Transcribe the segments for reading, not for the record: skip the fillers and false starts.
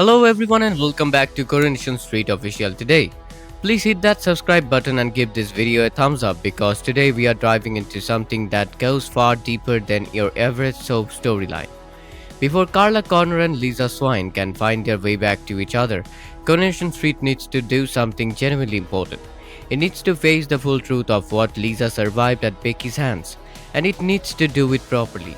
Hello everyone and welcome back to Coronation Street official today. Please hit that subscribe button and give this video a thumbs up because today we are diving into something that goes far deeper than your average soap storyline. Before Carla Connor and Lisa Swine can find their way back to each other, Coronation Street needs to do something genuinely important. It needs to face the full truth of what Lisa survived at Becky's hands, and it needs to do it properly.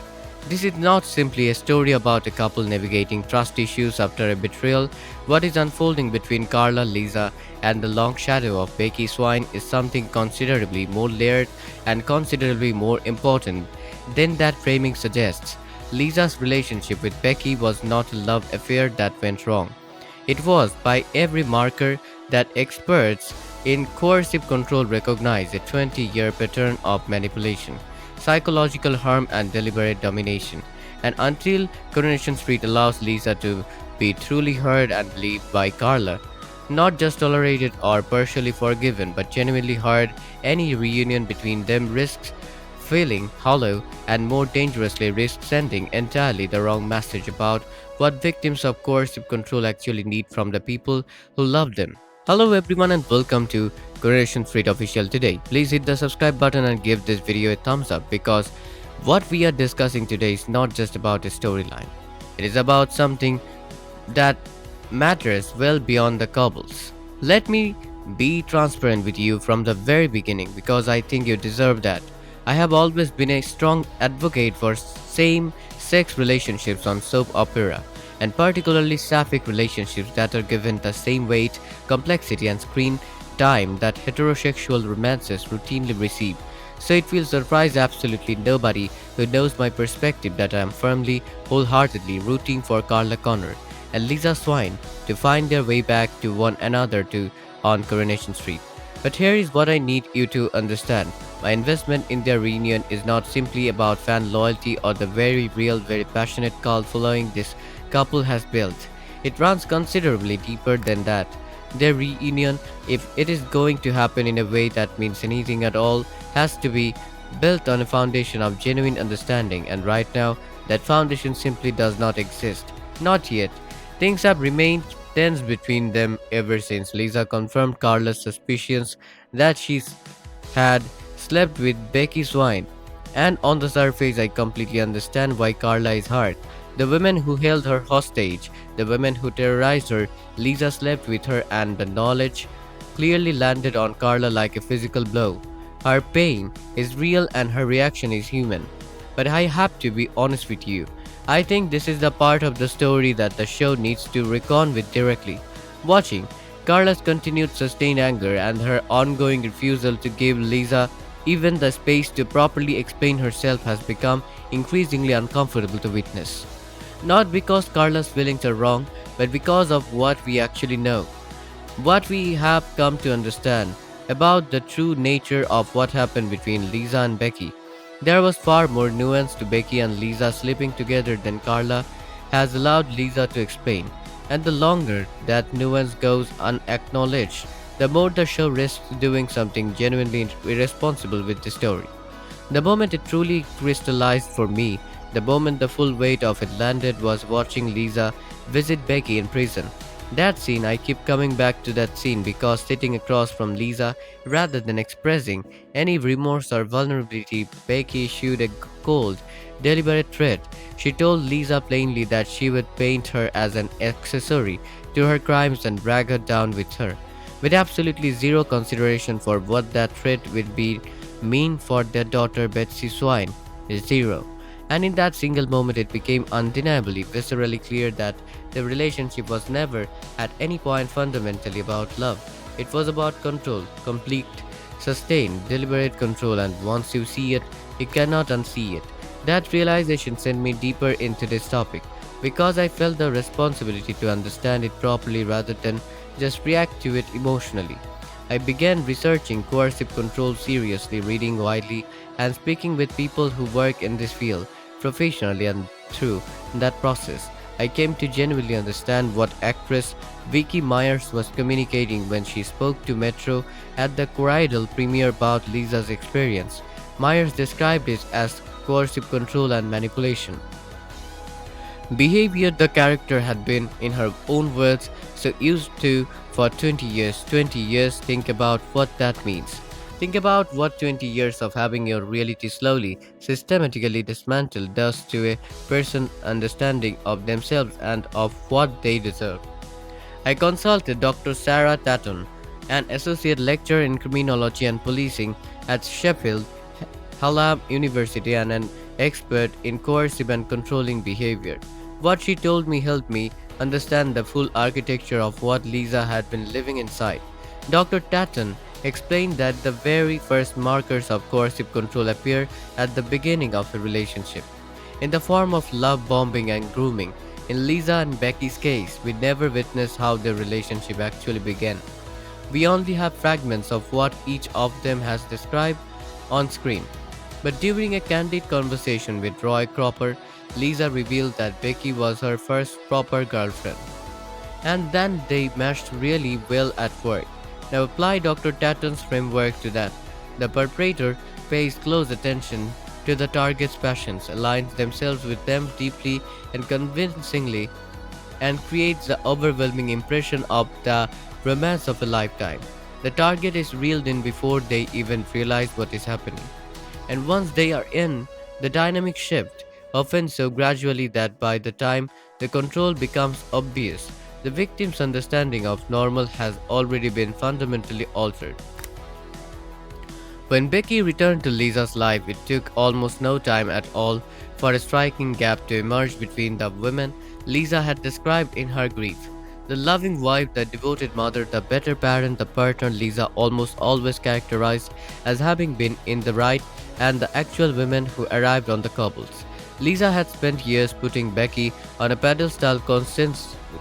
This is not simply a story about a couple navigating trust issues after a betrayal. What is unfolding between Carla, Lisa, and the long shadow of Becky Swine is something considerably more layered and considerably more important than that framing suggests. Lisa's relationship with Becky was not a love affair that went wrong. It was, by every marker that experts in coercive control recognize, a 20-year pattern of manipulation, psychological harm, and deliberate domination. And until Coronation Street allows Lisa to be truly heard and believed by Carla, not just tolerated or partially forgiven, but genuinely heard, any reunion between them risks feeling hollow and more dangerously risks sending entirely the wrong message about what victims of coercive control actually need from the people who love them. Hello everyone and welcome to Coronation Street official today. Please hit the subscribe button and give this video a thumbs up because what we are discussing today is not just about a storyline. It is about something that matters well beyond the cobbles. Let me be transparent with you from the very beginning because I think you deserve that. I have always been a strong advocate for same sex relationships on soap opera, and particularly sapphic relationships that are given the same weight, complexity, and screen time that heterosexual romances routinely receive. So it will surprise absolutely nobody who knows my perspective that I am firmly, wholeheartedly rooting for Carla Connor and Lisa Swine to find their way back to one another on Coronation Street. But here is what I need you to understand. My investment in their reunion is not simply about fan loyalty or the very real, very passionate cult following this couple has built. It runs considerably deeper than that. Their reunion, if it is going to happen in a way that means anything at all, has to be built on a foundation of genuine understanding, and right now, that foundation simply does not exist. Not yet. Things have remained tense between them ever since Lisa confirmed Carla's suspicions that she had slept with Becky Swine. And on the surface, I completely understand why Carla is hurt. The women who held her hostage, the women who terrorized her, Lisa slept with her, and the knowledge clearly landed on Carla like a physical blow. Her pain is real and her reaction is human. But I have to be honest with you. I think this is the part of the story that the show needs to reckon with directly. Watching Carla's continued sustained anger and her ongoing refusal to give Lisa even the space to properly explain herself has become increasingly uncomfortable to witness. Not because Carla's feelings are wrong, but because of what we actually know. What we have come to understand about the true nature of what happened between Lisa and Becky. There was far more nuance to Becky and Lisa sleeping together than Carla has allowed Lisa to explain. And the longer that nuance goes unacknowledged, the more the show risks doing something genuinely irresponsible with the story. The moment it truly crystallized for me, the moment the full weight of it landed, was watching Lisa visit Becky in prison. That scene, I keep coming back to that scene because sitting across from Lisa, rather than expressing any remorse or vulnerability, Becky issued a cold, deliberate threat. She told Lisa plainly that she would paint her as an accessory to her crimes and drag her down with her, with absolutely zero consideration for what that threat would mean for their daughter Betsy Swine. Zero. And in that single moment, it became undeniably, viscerally clear that the relationship was never at any point fundamentally about love. It was about control, complete, sustained, deliberate control, and once you see it, you cannot unsee it. That realization sent me deeper into this topic because I felt the responsibility to understand it properly rather than just react to it emotionally. I began researching coercive control seriously, reading widely, and speaking with people who work in this field professionally, and through that process, I came to genuinely understand what actress Vicky Myers was communicating when she spoke to Metro at the Corridor premiere about Lisa's experience. Myers described it as coercive control and manipulation. Behavior the character had been, in her own words, so used to for 20 years. 20 years, think about what that means. Think about what 20 years of having your reality slowly, systematically dismantled does to a person's understanding of themselves and of what they deserve. I consulted Dr. Sarah Tatton, an associate lecturer in criminology and policing at Sheffield Hallam University and an expert in coercive and controlling behavior. What she told me helped me understand the full architecture of what Lisa had been living inside. Dr. Tatton explained that the very first markers of coercive control appear at the beginning of a relationship, in the form of love bombing and grooming. In Lisa and Becky's case, we never witnessed how their relationship actually began. We only have fragments of what each of them has described on screen. But during a candid conversation with Roy Cropper, Lisa revealed that Becky was her first proper girlfriend. And then they meshed really well at work. Now apply Dr. Tatton's framework to that. The perpetrator pays close attention to the target's passions, aligns themselves with them deeply and convincingly, and creates the overwhelming impression of the romance of a lifetime. The target is reeled in before they even realize what is happening. And once they are in, the dynamic shift, often so gradually that by the time the control becomes obvious, the victim's understanding of normal has already been fundamentally altered. When Becky returned to Lisa's life, it took almost no time at all for a striking gap to emerge between the women Lisa had described in her grief. The loving wife, the devoted mother, the better parent, the partner Lisa almost always characterized as having been in the right, and the actual women who arrived on the cobbles. Lisa had spent years putting Becky on a pedestal,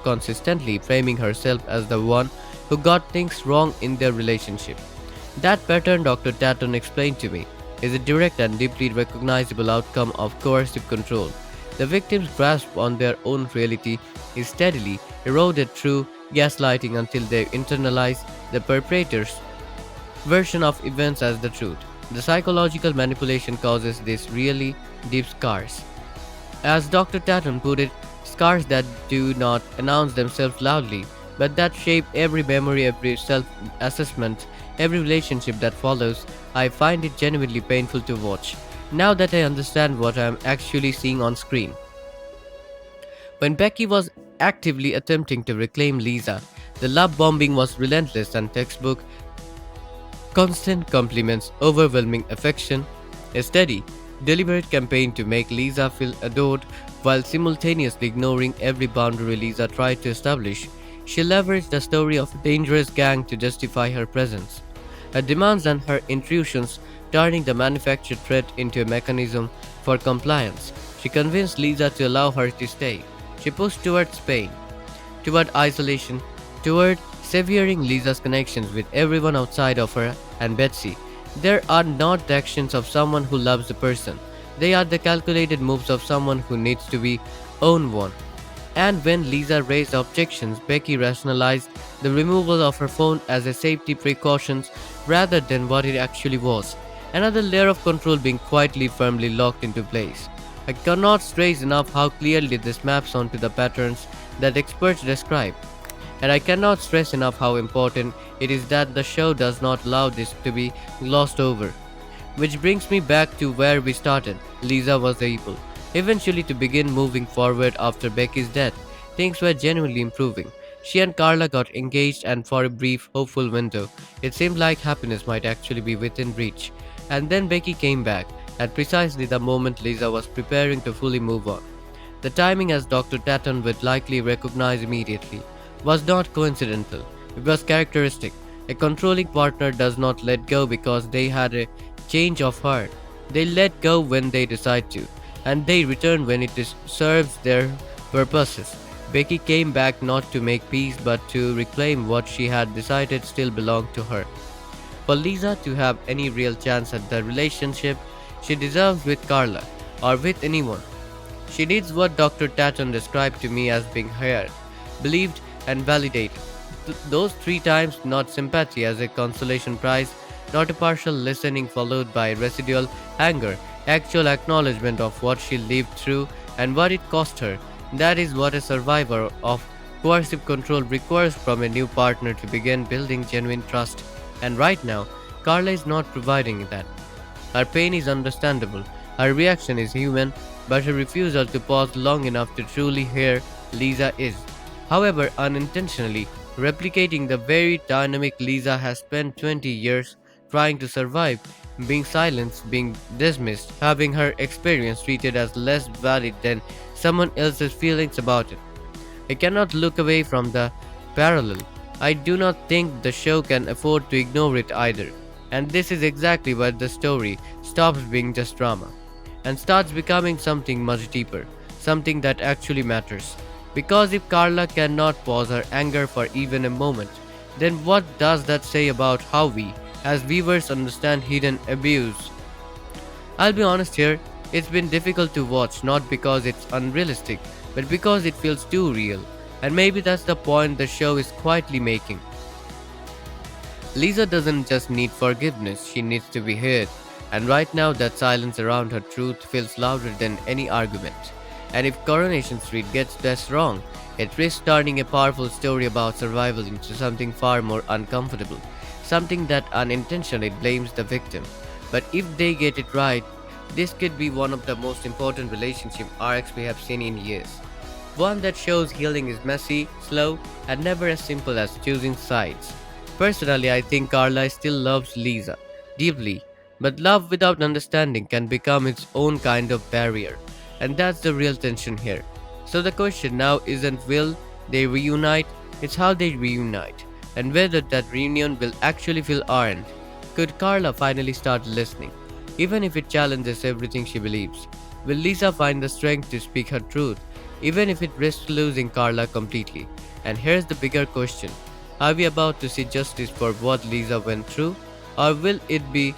consistently framing herself as the one who got things wrong in their relationship. That pattern, Dr. Tatton explained to me, is a direct and deeply recognizable outcome of coercive control. The victim's grasp on their own reality is steadily eroded through gaslighting until they internalize the perpetrator's version of events as the truth. The psychological manipulation causes these really deep scars. As Dr. Tatton put it, scars that do not announce themselves loudly, but that shape every memory, every self assessment, every relationship that follows. I find it genuinely painful to watch, now that I understand what I am actually seeing on screen. When Becky was actively attempting to reclaim Lisa, the love bombing was relentless and textbook. Constant compliments, overwhelming affection, a steady, deliberate campaign to make Lisa feel adored while simultaneously ignoring every boundary Lisa tried to establish. She leveraged the story of a dangerous gang to justify her presence, her demands and her intrusions, turning the manufactured threat into a mechanism for compliance. She convinced Lisa to allow her to stay. She pushed towards pain, toward isolation, toward severing Lisa's connections with everyone outside of her and Betsy. There are not the actions of someone who loves a person. They are the calculated moves of someone who needs to be owned one. And when Lisa raised objections, Becky rationalized the removal of her phone as a safety precaution rather than what it actually was. Another layer of control being quietly firmly locked into place. I cannot stress enough how clearly this maps onto the patterns that experts describe. And I cannot stress enough how important it is that the show does not allow this to be glossed over. Which brings me back to where we started. Lisa was able, eventually, to begin moving forward after Becky's death. Things were genuinely improving. She and Carla got engaged, and for a brief, hopeful window, it seemed like happiness might actually be within reach. And then Becky came back, at precisely the moment Lisa was preparing to fully move on. The timing, as Dr. Tatton would likely recognize immediately, was not coincidental. It was characteristic. A controlling partner does not let go because they had a change of heart. They let go when they decide to, and they return when serves their purposes. Becky came back not to make peace but to reclaim what she had decided still belonged to her. For Lisa to have any real chance at the relationship she deserves with Carla, or with anyone, she needs what Dr. Tatton described to me as being heard, believed, and validated. Those three times, not sympathy as a consolation prize, not a partial listening followed by residual anger, actual acknowledgement of what she lived through and what it cost her. That is what a survivor of coercive control requires from a new partner to begin building genuine trust. And right now, Carla is not providing that. Her pain is understandable, her reaction is human, but her refusal to pause long enough to truly hear Lisa is, however, unintentionally replicating the very dynamic Lisa has spent 20 years trying to survive, being silenced, being dismissed, having her experience treated as less valid than someone else's feelings about it. I cannot look away from the parallel. I do not think the show can afford to ignore it either. And this is exactly where the story stops being just drama and starts becoming something much deeper, something that actually matters. Because if Carla cannot pause her anger for even a moment, then what does that say about how we, as viewers, understand hidden abuse? I'll be honest here, it's been difficult to watch not because it's unrealistic, but because it feels too real. And maybe that's the point the show is quietly making. Lisa doesn't just need forgiveness, she needs to be heard. And right now, that silence around her truth feels louder than any argument. And if Coronation Street gets this wrong, it risks turning a powerful story about survival into something far more uncomfortable, something that unintentionally blames the victim. But if they get it right, this could be one of the most important relationship arcs we have seen in years. One that shows healing is messy, slow, and never as simple as choosing sides. Personally, I think Carla still loves Lisa deeply, but love without understanding can become its own kind of barrier, and that's the real tension here. So the question now isn't will they reunite, it's how they reunite, and whether that reunion will actually feel earned. Could Carla finally start listening, even if it challenges everything she believes? Will Lisa find the strength to speak her truth, even if it risks losing Carla completely? And here's the bigger question. Are we about to see justice for what Lisa went through? Or will it be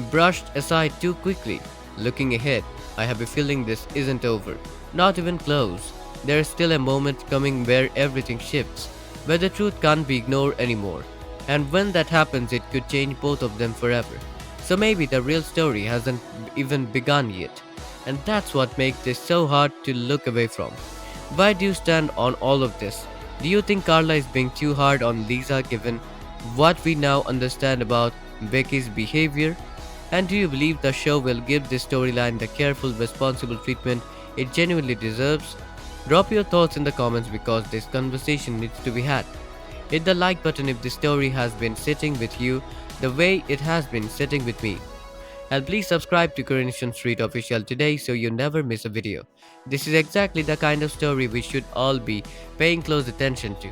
brushed aside too quickly? Looking ahead, I have a feeling this isn't over. Not even close. There is still a moment coming where everything shifts, where the truth can't be ignored anymore. And when that happens, it could change both of them forever. So maybe the real story hasn't even begun yet. And that's what makes this so hard to look away from. Why do you stand on all of this? Do you think Carla is being too hard on Lisa given what we now understand about Becky's behavior? And do you believe the show will give this storyline the careful, responsible treatment it genuinely deserves? Drop your thoughts in the comments because this conversation needs to be had. Hit the like button if this story has been sitting with you the way it has been sitting with me. And please subscribe to Coronation Street Official today so you never miss a video. This is exactly the kind of story we should all be paying close attention to.